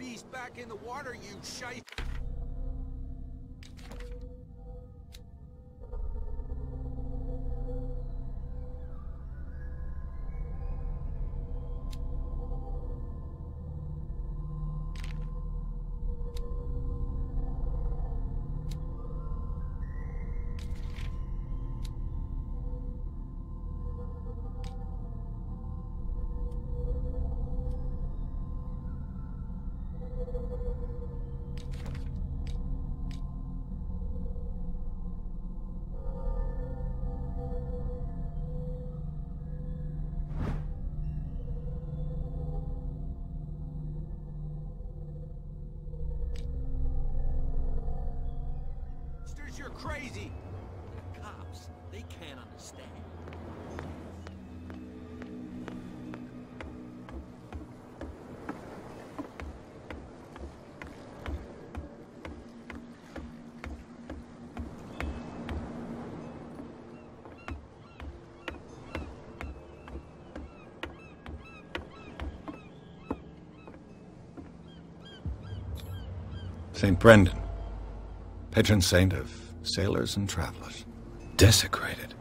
beast back in the water, you shite. You're crazy. The cops, they can't understand. St. Brendan, patron saint of sailors and travelers. Desecrated.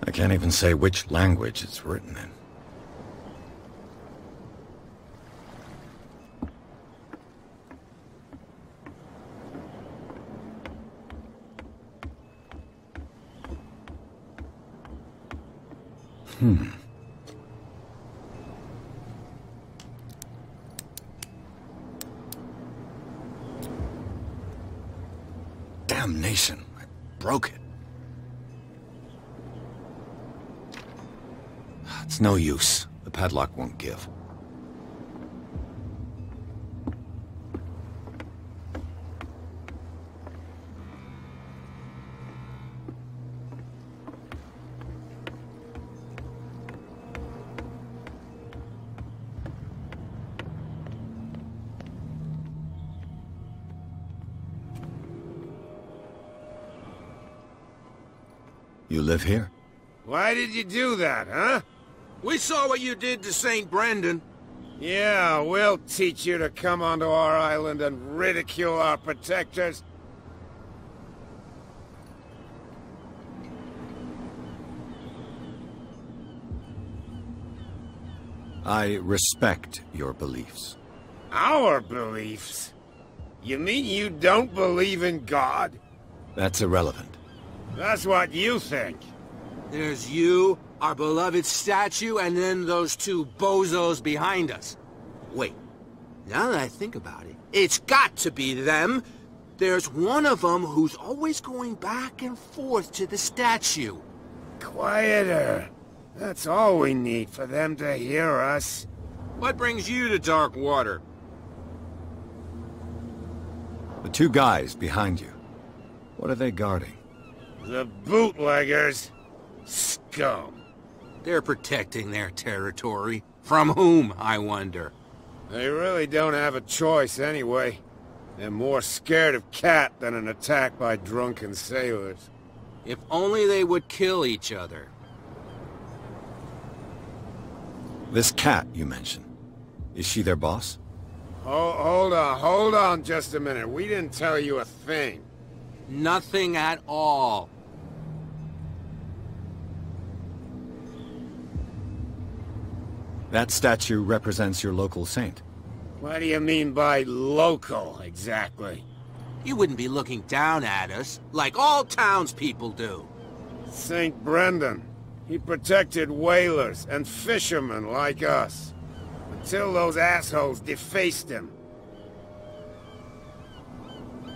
I can't even say which language it's written in. Damnation. I broke it. It's no use. The padlock won't give. You live here? Why did you do that, huh? We saw what you did to St. Brendan. Yeah, we'll teach you to come onto our island and ridicule our protectors. I respect your beliefs. Our beliefs? You mean you don't believe in God? That's irrelevant. That's what you think. There's you, our beloved statue, and then those two bozos behind us. Wait, now that I think about it, it's got to be them. There's one of them who's always going back and forth to the statue. Quieter. That's all we need for them to hear us. What brings you to Darkwater? The two guys behind you. What are they guarding? The bootleggers. Scum. They're protecting their territory. From whom, I wonder? They really don't have a choice anyway. They're more scared of Cat than an attack by drunken sailors. If only they would kill each other. This Cat you mentioned. Is she their boss? Hold on just a minute. We didn't tell you a thing. Nothing at all. That statue represents your local saint. What do you mean by local, exactly? You wouldn't be looking down at us, like all townspeople do. St. Brendan. He protected whalers and fishermen like us. Until those assholes defaced him.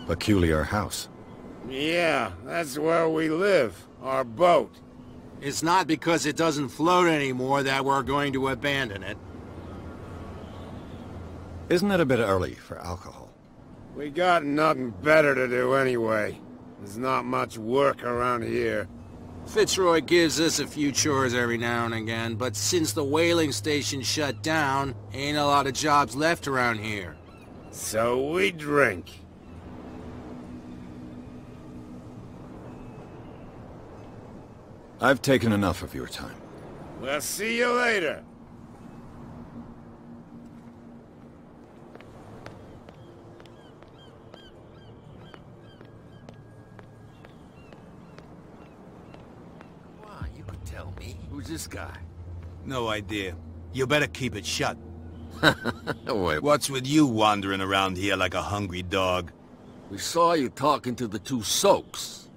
Peculiar house. Yeah, that's where we live. Our boat. It's not because it doesn't float anymore that we're going to abandon it. Isn't it a bit early for alcohol? We got nothing better to do anyway. There's not much work around here. Fitzroy gives us a few chores every now and again, but since the whaling station shut down, ain't a lot of jobs left around here. So we drink. I've taken enough of your time. We'll see you later. me. Who's this guy? No idea. You better keep it shut. Wait, What's with you wandering around here like a hungry dog? we saw you talking to the two soaks.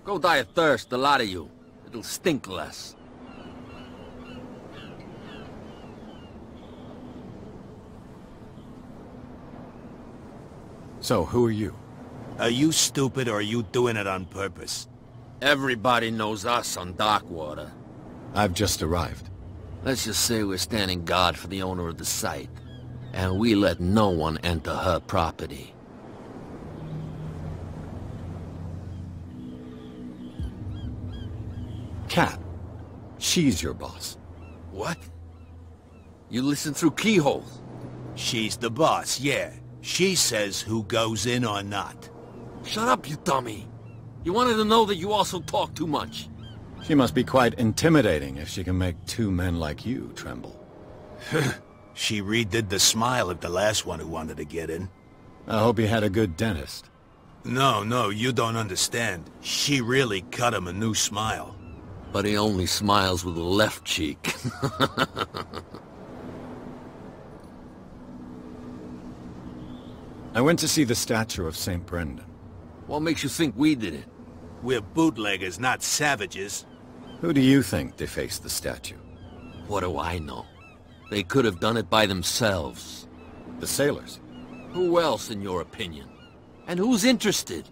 Go die of thirst, the lot of you. It'll stink less. So, who are you? Are you stupid or are you doing it on purpose? Everybody knows us on Darkwater. I've just arrived. Let's just say we're standing guard for the owner of the site. And we let no one enter her property. Cat. She's your boss. What? You listen through keyholes. She's the boss, yeah. She says who goes in or not. Shut up, you dummy. You wanted to know that you also talk too much. She must be quite intimidating if she can make two men like you tremble. She redid the smile at the last one who wanted to get in. I hope he had a good dentist. No, you don't understand. She really cut him a new smile. But he only smiles with the left cheek. I went to see the statue of St. Brendan. What makes you think we did it? We're bootleggers, not savages. Who do you think defaced the statue? What do I know? They could have done it by themselves. The sailors. Who else, in your opinion? And who's interested?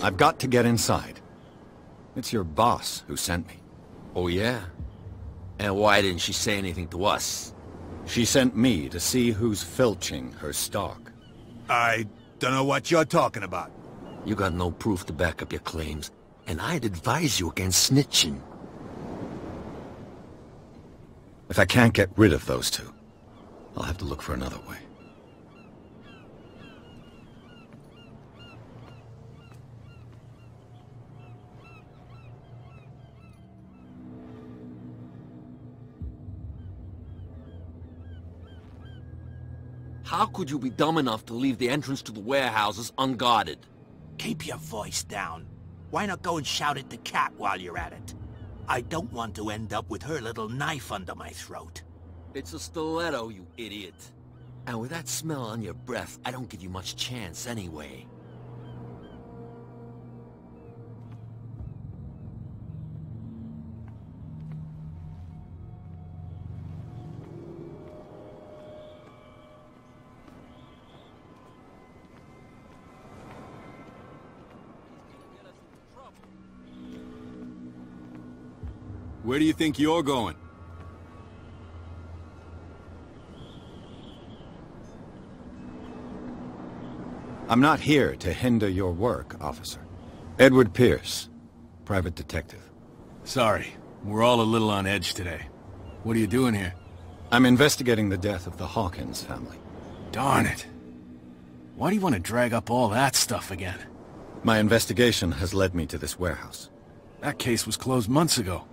I've got to get inside. It's your boss who sent me. Oh, yeah? And why didn't she say anything to us? She sent me to see who's filching her stock. I don't know what you're talking about. You got no proof to back up your claims, and I'd advise you against snitching. If I can't get rid of those two, I'll have to look for another way. How could you be dumb enough to leave the entrance to the warehouses unguarded? Keep your voice down. Why not go and shout at the cat while you're at it? I don't want to end up with her little knife under my throat. It's a stiletto, you idiot. And with that smell on your breath, I don't give you much chance anyway. Where do you think you're going? I'm not here to hinder your work, officer. Edward Pierce, private detective. Sorry, we're all a little on edge today. What are you doing here? I'm investigating the death of the Hawkins family. Darn it. Why do you want to drag up all that stuff again? My investigation has led me to this warehouse. That case was closed months ago.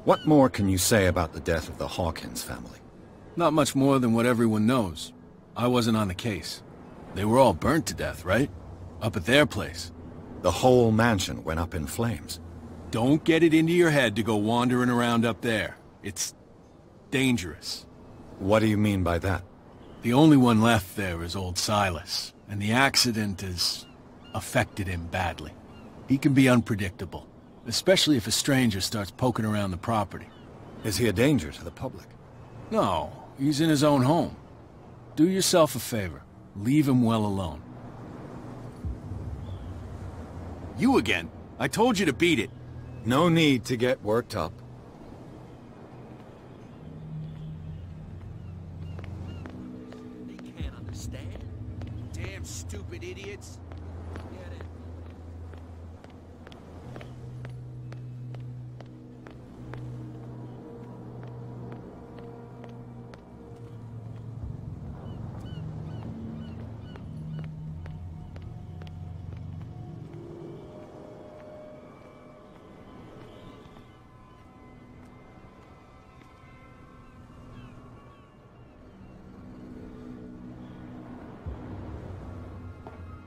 What more can you say about the death of the Hawkins family? Not much more than what everyone knows. I wasn't on the case. They were all burnt to death, right? Up at their place. The whole mansion went up in flames. Don't get it into your head to go wandering around up there. It's dangerous. What do you mean by that? The only one left there is old Silas, and the accident has affected him badly. He can be unpredictable, especially if a stranger starts poking around the property. Is he a danger to the public? No, he's in his own home. Do yourself a favor. Leave him well alone. You again? I told you to beat it. No need to get worked up. They can't understand. Damn stupid idiots. Get it.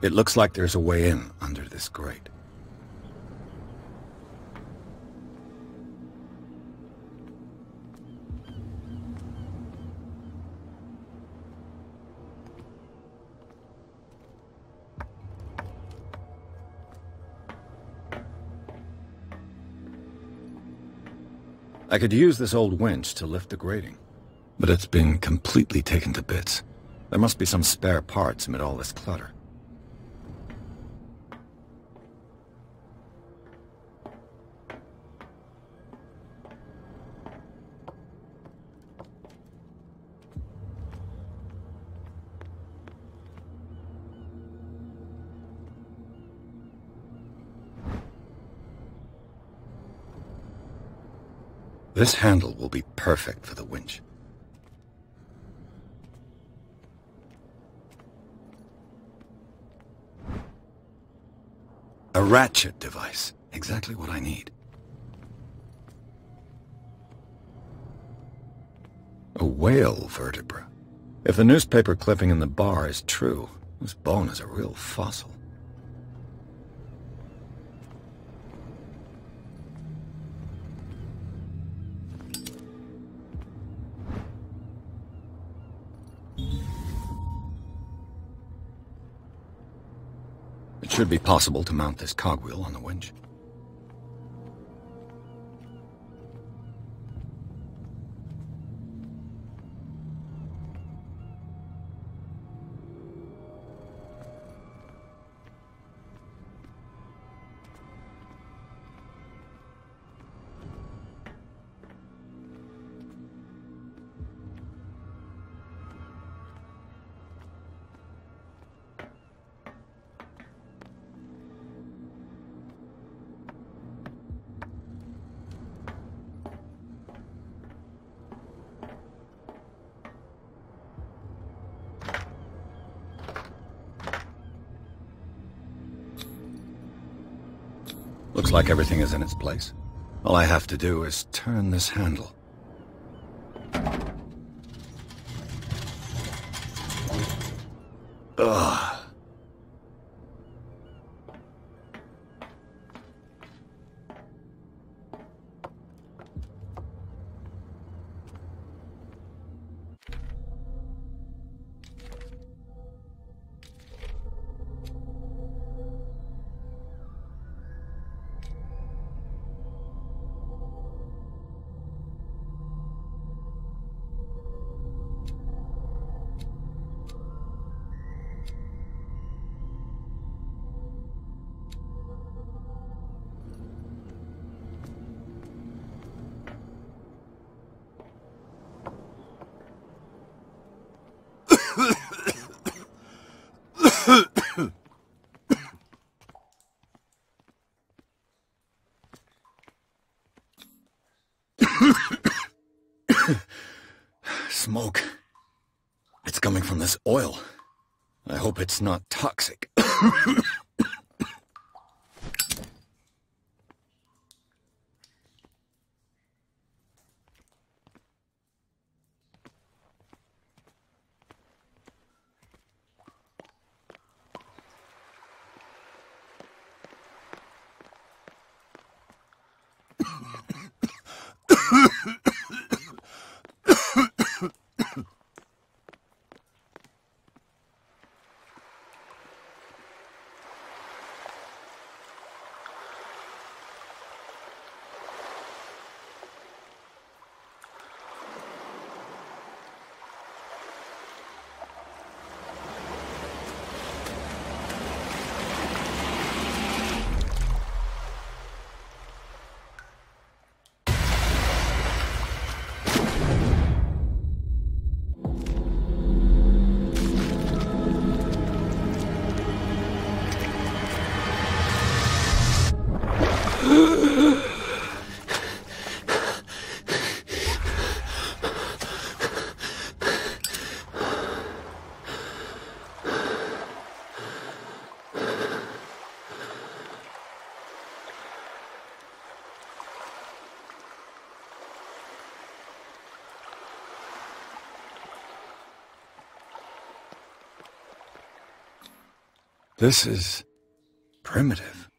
It looks like there's a way in under this grate. I could use this old winch to lift the grating, but it's been completely taken to bits. There must be some spare parts amid all this clutter. This handle will be perfect for the winch. A ratchet device. Exactly what I need. A whale vertebra. If the newspaper clipping in the bar is true, this bone is a real fossil. It should be possible to mount this cogwheel on the winch. Looks like everything is in its place. All I have to do is turn this handle. Ugh. Smoke. It's coming from this oil. I hope it's not toxic. This is primitive.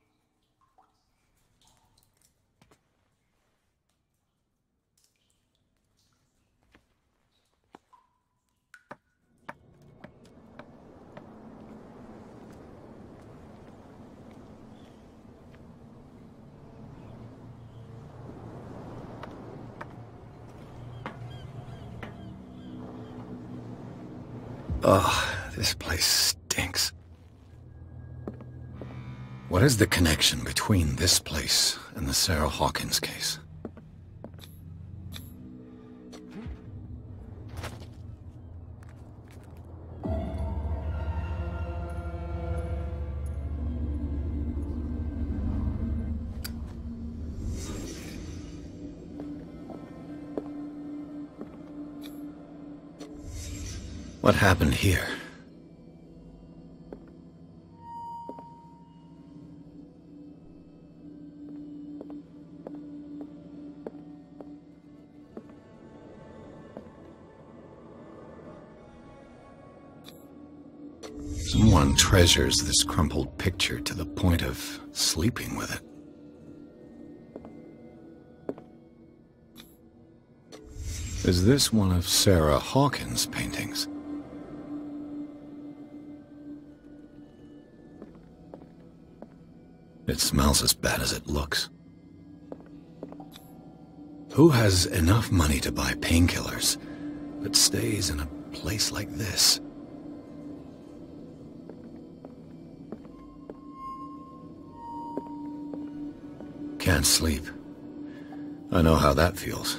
Ugh, this place stinks. What is the connection between this place and the Sarah Hawkins case? What happened here? Someone treasures this crumpled picture to the point of sleeping with it. Is this one of Sarah Hawkins' paintings? It smells as bad as it looks. Who has enough money to buy painkillers, but stays in a place like this? Can't sleep. I know how that feels.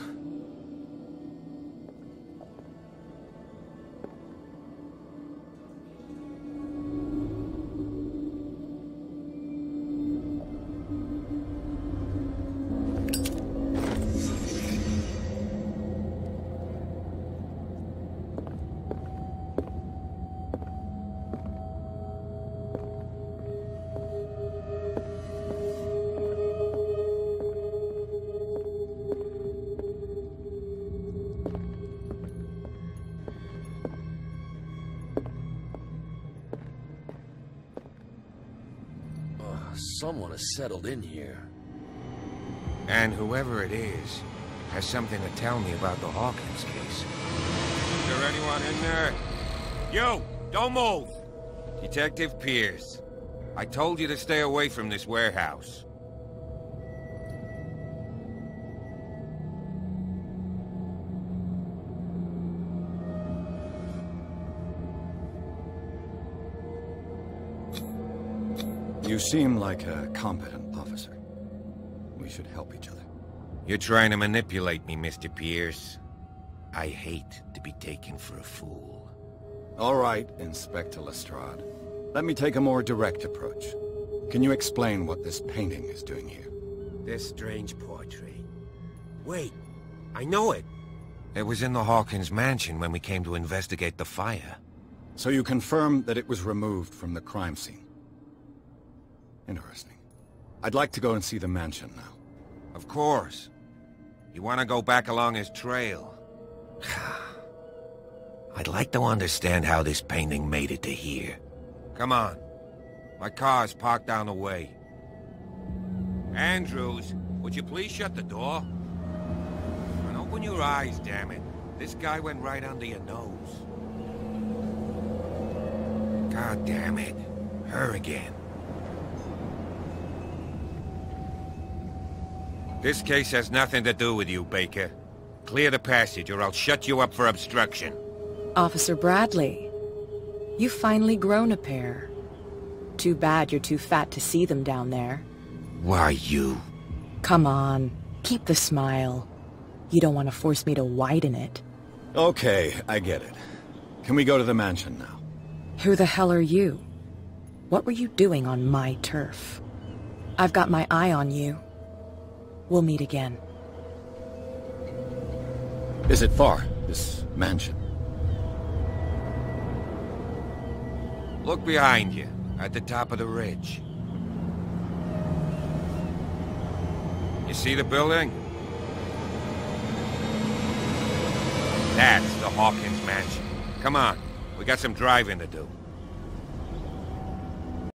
Someone has settled in here. And whoever it is has something to tell me about the Hawkins case. Is there anyone in there? You! Don't move! Detective Pierce. I told you to stay away from this warehouse. You seem like a competent officer. We should help each other. You're trying to manipulate me, Mr. Pierce. I hate to be taken for a fool. All right, Inspector Lestrade. Let me take a more direct approach. Can you explain what this painting is doing here? This strange portrait. Wait, I know it. It was in the Hawkins mansion when we came to investigate the fire. So you confirm that it was removed from the crime scene? Interesting. I'd like to go and see the mansion now. Of course. You want to go back along his trail? I'd like to understand how this painting made it to here. Come on. My car's parked down the way. Andrews, would you please shut the door? And open your eyes, damn it. This guy went right under your nose. God damn it. Her again. This case has nothing to do with you, Baker. Clear the passage or I'll shut you up for obstruction. Officer Bradley, you've finally grown a pair. Too bad you're too fat to see them down there. Why you? Come on, keep the smile. You don't want to force me to widen it. Okay, I get it. Can we go to the mansion now? Who the hell are you? What were you doing on my turf? I've got my eye on you. We'll meet again. Is it far, this mansion? Look behind you, at the top of the ridge. You see the building? That's the Hawkins mansion. Come on, we got some driving to do.